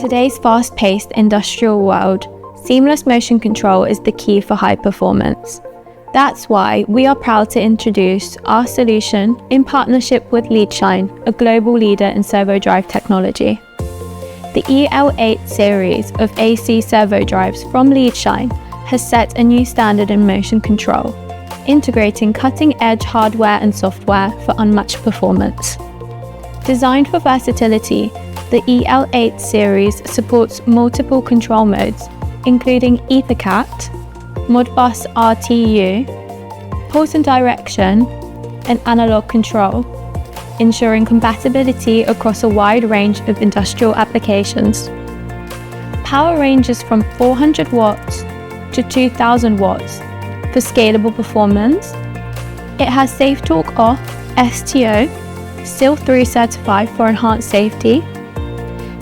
today's fast-paced industrial world, seamless motion control is the key for high performance. That's why we are proud to introduce our solution in partnership with Leadshine, a global leader in servo drive technology. The EL8 series of AC servo drives from Leadshine has set a new standard in motion control, integrating cutting-edge hardware and software for unmatched performance. Designed for versatility, the EL8 series supports multiple control modes, including EtherCAT, Modbus RTU, Pulse+Direction, and Analogue control, ensuring compatibility across a wide range of industrial applications. Power ranges from 400 watts to 2000 watts for scalable performance. It has Safe Talk Off STO, SIL 3 certified for enhanced safety.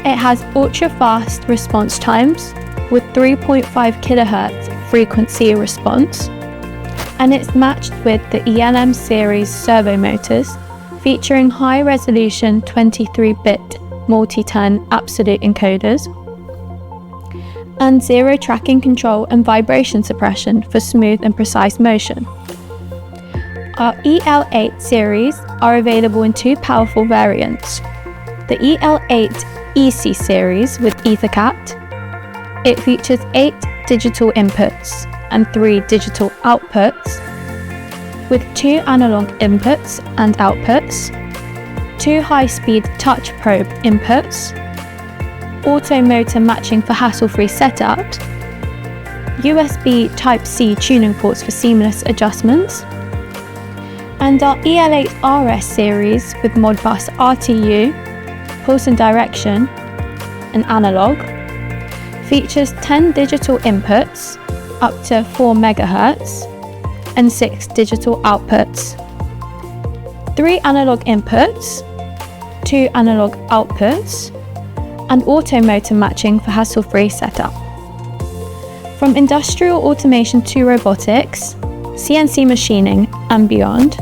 It has ultra-fast response times with 3.5 kHz frequency response, and it's matched with the ELM Series servo motors, featuring high-resolution 23-bit multi-turn absolute encoders, and zero tracking control and vibration suppression for smooth and precise motion. Our EL8 series are available in two powerful variants: the EL8-EC Series with EtherCAT. It features 8 digital inputs and 3 digital outputs, with 2 analog inputs and outputs, 2 high-speed touch probe inputs, auto motor matching for hassle-free setup, USB Type-C tuning ports for seamless adjustments, and our EL8-RS series with Modbus RTU, Pulse+Direction, and Analogue features 10 digital inputs up to 4 MHz and 6 digital outputs, 3 analog inputs, 2 analog outputs, and auto motor matching for hassle-free setup. From industrial automation to robotics, CNC machining, and beyond,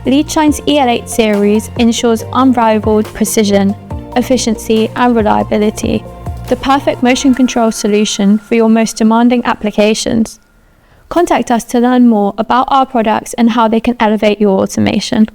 Leadshine's EL8 series ensures unrivaled precision, efficiency, and reliability, the perfect motion control solution for your most demanding applications. Contact us to learn more about our products and how they can elevate your automation.